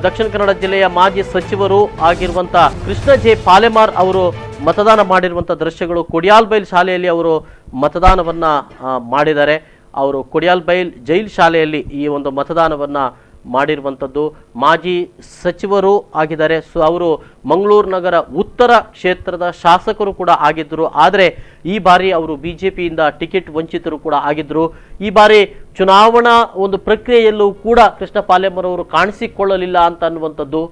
ದಕ್ಷಿಣ ಕನ್ನಡ ಜಿಲ್ಲೆಯ ಮಾಜಿ ಸಚಿವರು ಆಗಿರುವಂತ ಕೃಷ್ಣ ಜೆ ಪಾಲೆಮಾರ್ ಅವರು ಮತದಾನ ಮಾಡಿರುವಂತ ದೃಶ್ಯಗಳು ಕೊಡಿಯಾಲ್ಬೈಲ್ ಶಾಲೆಯಲ್ಲಿ ಅವರು ಮತದಾನವನ್ನ ಮಾಡಿದ್ದಾರೆ. ಅವರು ಕೊಡಿಯಾಲ್ಬೈಲ್ ಜೈಲ್ ಶಾಲೆಯಲ್ಲಿ ಈ ಒಂದು ಮತದಾನವನ್ನ ಮಾಡಿರುವಂಥದ್ದು. ಮಾಜಿ ಸಚಿವರು ಆಗಿದ್ದಾರೆ. ಸೊ ಅವರು ಮಂಗಳೂರು ನಗರ ಉತ್ತರ ಕ್ಷೇತ್ರದ ಶಾಸಕರು ಕೂಡ ಆಗಿದ್ದರು. ಆದರೆ ಈ ಬಾರಿ ಅವರು ಬಿಜೆಪಿಯಿಂದ ಟಿಕೆಟ್ ವಂಚಿತರು ಕೂಡ ಆಗಿದ್ದರು. ಈ ಬಾರಿ ಚುನಾವಣಾ ಒಂದು ಪ್ರಕ್ರಿಯೆಯಲ್ಲೂ ಕೂಡ ಕೃಷ್ಣ ಪಾಲೆಮಾರ್ ಅವರು ಕಾಣಿಸಿಕೊಳ್ಳಲಿಲ್ಲ ಅಂತ ಅನ್ನುವಂಥದ್ದು.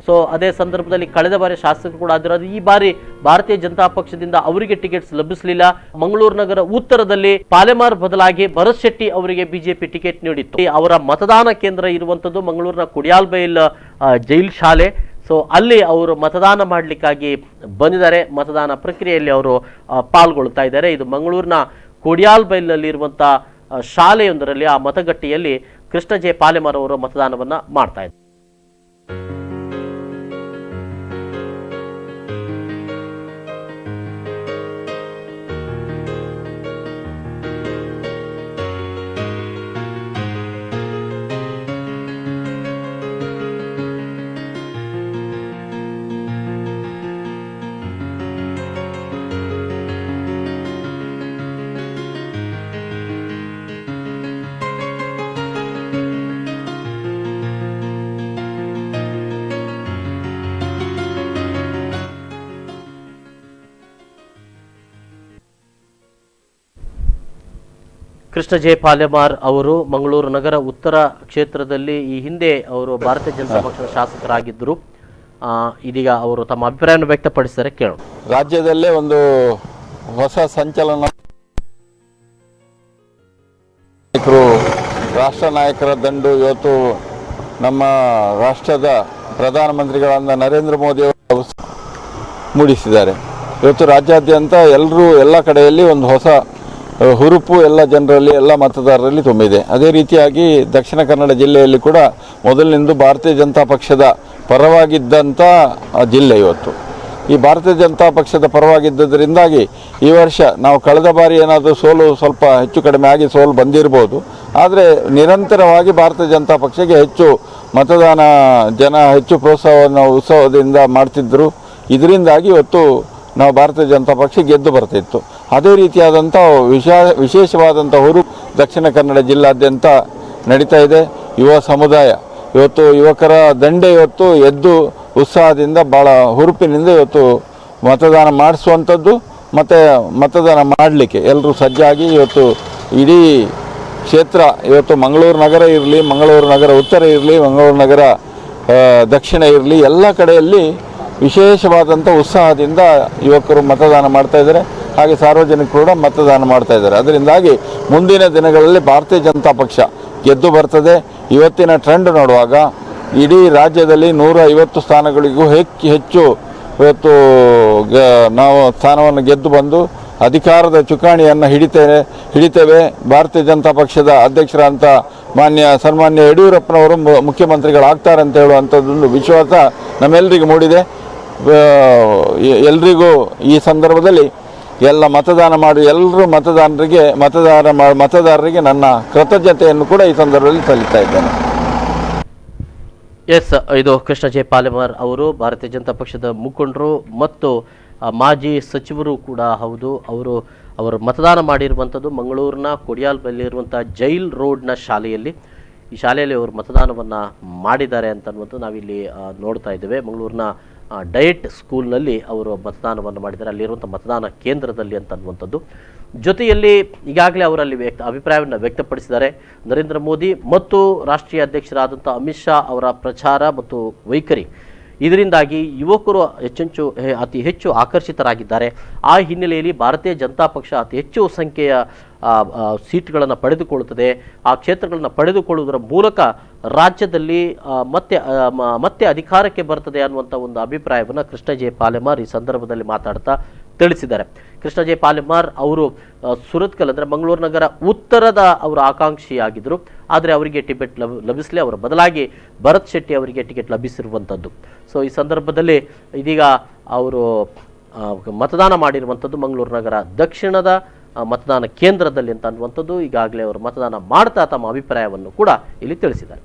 ಸೊ ಅದೇ ಸಂದರ್ಭದಲ್ಲಿ ಕಳೆದ ಬಾರಿ ಶಾಸಕರು ಕೂಡ ಆಗಿರೋದು. ಈ ಬಾರಿ ಭಾರತೀಯ ಜನತಾ ಪಕ್ಷದಿಂದ ಅವರಿಗೆ ಟಿಕೆಟ್ಸ್ ಲಭಿಸಲಿಲ್ಲ. ಮಂಗಳೂರು ನಗರ ಉತ್ತರದಲ್ಲಿ ಪಾಲೆಮಾರ್ ಬದಲಾಗಿ ಭರತ್ ಶೆಟ್ಟಿ ಅವರಿಗೆ ಬಿಜೆಪಿ ಟಿಕೆಟ್ ನೀಡಿತ್ತು. ಅವರ ಮತದಾನ ಕೇಂದ್ರ ಇರುವಂಥದ್ದು ಮಂಗಳೂರಿನ ಕೊಡಿಯಾಲ್ಬೈಲ್ ಜೈಲ್ ಶಾಲೆ. ಸೊ ಅಲ್ಲಿ ಅವರು ಮತದಾನ ಮಾಡಲಿಕ್ಕಾಗಿ ಬಂದಿದ್ದಾರೆ. ಮತದಾನ ಪ್ರಕ್ರಿಯೆಯಲ್ಲಿ ಅವರು ಪಾಲ್ಗೊಳ್ತಾ ಇದ್ದಾರೆ. ಇದು ಮಂಗಳೂರಿನ ಕೊಡಿಯಾಲ್ಬೈಲ್ನಲ್ಲಿ ಇರುವಂಥ ಶಾಲೆಯೊಂದರಲ್ಲಿ ಆ ಮತಗಟ್ಟೆಯಲ್ಲಿ ಕೃಷ್ಣ ಜೆ ಪಾಲೆಮಾರ್ ಅವರು ಮತದಾನವನ್ನ ಮಾಡ್ತಾ ಇದ್ದಾರೆ. ಕೃಷ್ಣ ಜೆ ಪಾಲೆಮಾರ್ ಅವರು ಮಂಗಳೂರು ನಗರ ಉತ್ತರ ಕ್ಷೇತ್ರದಲ್ಲಿ ಈ ಹಿಂದೆ ಅವರು ಭಾರತೀಯ ಜನತಾ ಪಕ್ಷದ ಶಾಸಕರಾಗಿದ್ದರು. ಇದೀಗ ಅವರು ತಮ್ಮ ಅಭಿಪ್ರಾಯವನ್ನು ವ್ಯಕ್ತಪಡಿಸಿದರೆ ಕೇಳೋಣ. ರಾಜ್ಯದಲ್ಲೇ ಒಂದು ಹೊಸ ಸಂಚಲನ, ರಾಷ್ಟ್ರ ನಾಯಕರ ದಂಡು ಇವತ್ತು ನಮ್ಮ ರಾಷ್ಟ್ರದ ಪ್ರಧಾನಮಂತ್ರಿಗಳಾದ ನರೇಂದ್ರ ಮೋದಿ ಅವರು ಮೂಡಿಸಿದ್ದಾರೆ. ಇವತ್ತು ರಾಜ್ಯಾದ್ಯಂತ ಎಲ್ಲ ಕಡೆಯಲ್ಲಿ ಒಂದು ಹೊಸ ಹುರುಪು ಎಲ್ಲ ಜನರಲ್ಲಿ, ಎಲ್ಲ ಮತದಾರರಲ್ಲಿ ತುಂಬಿದೆ. ಅದೇ ರೀತಿಯಾಗಿ ದಕ್ಷಿಣ ಕನ್ನಡ ಜಿಲ್ಲೆಯಲ್ಲಿ ಕೂಡ ಮೊದಲಿನಿಂದ ಭಾರತೀಯ ಜನತಾ ಪಕ್ಷದ ಪರವಾಗಿದ್ದಂಥ ಜಿಲ್ಲೆ ಇವತ್ತು. ಈ ಭಾರತೀಯ ಜನತಾ ಪಕ್ಷದ ಪರವಾಗಿದ್ದದರಿಂದಾಗಿ ಈ ವರ್ಷ ನಾವು ಕಳೆದ ಬಾರಿ ಏನಾದರೂ ಸೋಲು ಸ್ವಲ್ಪ ಹೆಚ್ಚು ಕಡಿಮೆ ಆಗಿ ಸೋಲು ಬಂದಿರ್ಬೋದು. ಆದರೆ ನಿರಂತರವಾಗಿ ಭಾರತೀಯ ಜನತಾ ಪಕ್ಷಕ್ಕೆ ಹೆಚ್ಚು ಮತದಾನ ಹೆಚ್ಚು ಪ್ರೋತ್ಸಾಹವನ್ನು ಉತ್ಸವದಿಂದ ಮಾಡ್ತಿದ್ದರು. ಇದರಿಂದಾಗಿ ಇವತ್ತು ನಾವು ಭಾರತೀಯ ಜನತಾ ಪಕ್ಷ ಗೆದ್ದು ಬರ್ತಿತ್ತು. ಅದೇ ರೀತಿಯಾದಂಥ ವಿಶೇಷವಾದಂಥ ಹುರುಪು ದಕ್ಷಿಣ ಕನ್ನಡ ಜಿಲ್ಲಾದ್ಯಂತ ನಡೀತಾ ಇದೆ. ಯುವ ಸಮುದಾಯ ಇವತ್ತು, ಯುವಕರ ದಂಡೆ ಇವತ್ತು ಎದ್ದು ಉತ್ಸಾಹದಿಂದ ಭಾಳ ಹುರುಪಿನಿಂದ ಇವತ್ತು ಮತದಾನ ಮಾಡಿಸುವಂಥದ್ದು ಮತ್ತು ಮತದಾನ ಮಾಡಲಿಕ್ಕೆ ಎಲ್ಲರೂ ಸಜ್ಜಾಗಿ ಇವತ್ತು ಇಡೀ ಕ್ಷೇತ್ರ ಇವತ್ತು ಮಂಗಳೂರು ನಗರ ಇರಲಿ, ಮಂಗಳೂರು ನಗರ ಉತ್ತರ ಇರಲಿ, ಮಂಗಳೂರು ನಗರ ದಕ್ಷಿಣ ಇರಲಿ, ಎಲ್ಲ ಕಡೆಯಲ್ಲಿ ವಿಶೇಷವಾದಂಥ ಉತ್ಸಾಹದಿಂದ ಯುವಕರು ಮತದಾನ ಮಾಡ್ತಾ ಇದ್ದಾರೆ. ಹಾಗೆ ಸಾರ್ವಜನಿಕರು ಕೂಡ ಮತದಾನ ಮಾಡ್ತಾ ಇದ್ದಾರೆ. ಅದರಿಂದಾಗಿ ಮುಂದಿನ ದಿನಗಳಲ್ಲಿ ಭಾರತೀಯ ಜನತಾ ಪಕ್ಷ ಗೆದ್ದು ಬರ್ತದೆ. ಇವತ್ತಿನ ಟ್ರೆಂಡ್ ನೋಡುವಾಗ ಇಡೀ ರಾಜ್ಯದಲ್ಲಿ 150 ಸ್ಥಾನಗಳಿಗೂ ಹೆಚ್ಚು ಇವತ್ತು ನಾವು ಸ್ಥಾನವನ್ನು ಗೆದ್ದು ಬಂದು ಅಧಿಕಾರದ ಚುಕ್ಕಾಣಿಯನ್ನು ಹಿಡಿತೇವೆ. ಭಾರತೀಯ ಜನತಾ ಪಕ್ಷದ ಅಧ್ಯಕ್ಷರಂತ ಸನ್ಮಾನ್ಯ ಯಡಿಯೂರಪ್ಪನವರು ಮುಖ್ಯಮಂತ್ರಿಗಳಾಗ್ತಾರೆ ಅಂತ ಹೇಳುವಂಥದ್ದೊಂದು ವಿಶ್ವಾಸ ನಮ್ಮೆಲ್ಲರಿಗೂ ಮೂಡಿದೆ. ಎಲ್ರಿಗೂ ಈ ಸಂದರ್ಭದಲ್ಲಿ ಎಲ್ಲ ಮತದಾನ ಮಾಡಿ ಎಲ್ಲರೂ ಮತದಾರರಿಗೆ ನನ್ನ ಕೃತಜ್ಞತೆಯನ್ನು ಕೂಡ ಈ ಸಂದರ್ಭದಲ್ಲಿ ಸಲ್ಲಿಸ್ತಾ ಇದ್ದೇನೆ. ಎಸ್, ಇದು ಕೃಷ್ಣ ಜೆ ಪಾಲೆಮಾರ್ ಅವರು ಭಾರತೀಯ ಜನತಾ ಪಕ್ಷದ ಮುಖಂಡರು ಮತ್ತು ಮಾಜಿ ಸಚಿವರು ಕೂಡ ಹೌದು. ಅವರು ಮತದಾನ ಮಾಡಿರುವಂಥದ್ದು ಮಂಗಳೂರಿನ ಕೊಡಿಯಾಲ್ಬೈಲಿರುವಂಥ ಜೈಲ್ ರೋಡ್ನ ಶಾಲೆಯಲ್ಲಿ. ಈ ಶಾಲೆಯಲ್ಲಿ ಅವರು ಮತದಾನವನ್ನು ಮಾಡಿದ್ದಾರೆ ಅಂತನ್ನುವಂಥದ್ದು ನಾವಿಲ್ಲಿ ನೋಡ್ತಾ ಇದ್ದೇವೆ. ಮಂಗಳೂರಿನ ಡಯಟ್ ಸ್ಕೂಲ್ನಲ್ಲಿ ಅವರು ಮತದಾನವನ್ನು ಮಾಡಿದ್ದಾರೆ, ಅಲ್ಲಿರುವಂಥ ಮತದಾನ ಕೇಂದ್ರದಲ್ಲಿ ಅಂತನ್ನುವಂಥದ್ದು. ಜೊತೆಯಲ್ಲಿ ಈಗಾಗಲೇ ಅವರಲ್ಲಿ ಅಭಿಪ್ರಾಯವನ್ನು ವ್ಯಕ್ತಪಡಿಸಿದ್ದಾರೆ. ನರೇಂದ್ರ ಮೋದಿ ಮತ್ತು ರಾಷ್ಟ್ರೀಯ ಅಧ್ಯಕ್ಷರಾದಂಥ ಅಮಿತ್ ಶಾ ಅವರ ಪ್ರಚಾರ ಮತ್ತು ವೈಖರಿ, ಇದರಿಂದಾಗಿ ಯುವಕರು ಅತಿ ಹೆಚ್ಚು ಆಕರ್ಷಿತರಾಗಿದ್ದಾರೆ. ಆ ಹಿನ್ನೆಲೆಯಲ್ಲಿ ಭಾರತೀಯ ಜನತಾ ಪಕ್ಷ ಅತಿ ಹೆಚ್ಚು ಸಂಖ್ಯೆಯ ಸೀಟ್ಗಳನ್ನು ಪಡೆದುಕೊಳ್ಳುತ್ತದೆ. ಆ ಕ್ಷೇತ್ರಗಳನ್ನು ಪಡೆದುಕೊಳ್ಳುವುದರ ಮೂಲಕ ರಾಜ್ಯದಲ್ಲಿ ಮತ್ತೆ ಅಧಿಕಾರಕ್ಕೆ ಬರ್ತದೆ ಅನ್ನುವಂಥ ಒಂದು ಅಭಿಪ್ರಾಯವನ್ನು ಕೃಷ್ಣ ಜೆ ಪಾಲೆಮಾರ್ ಈ ಸಂದರ್ಭದಲ್ಲಿ ಮಾತಾಡ್ತಾ ತಿಳಿಸಿದ್ದಾರೆ. ಕೃಷ್ಣ ಜೆ ಪಾಲೆಮಾರ್ ಅವರು ಸುರತ್ಕಲ್ ಅಂದರೆ ಮಂಗಳೂರು ನಗರ ಉತ್ತರದ ಅವರ ಆಕಾಂಕ್ಷಿಯಾಗಿದ್ದರು. ಆದರೆ ಅವರಿಗೆ ಟಿಕೆಟ್ ಲಭಿಸಲಿ, ಅವರ ಬದಲಾಗಿ ಭರತ್ ಶೆಟ್ಟಿ ಅವರಿಗೆ ಟಿಕೆಟ್ ಲಭಿಸಿರುವಂಥದ್ದು. ಸೊ ಈ ಸಂದರ್ಭದಲ್ಲಿ ಇದೀಗ ಅವರು ಮತದಾನ ಮಾಡಿರುವಂಥದ್ದು ಮಂಗಳೂರು ನಗರ ದಕ್ಷಿಣದ ಮತದಾನ ಕೇಂದ್ರದಲ್ಲಿ ಅಂತ ಅನ್ನುವಂಥದ್ದು. ಈಗಾಗಲೇ ಅವರು ಮತದಾನ ಮಾಡ್ತಾ ತಮ್ಮ ಅಭಿಪ್ರಾಯವನ್ನು ಕೂಡ ಇಲ್ಲಿ ತಿಳಿಸಿದ್ದಾರೆ.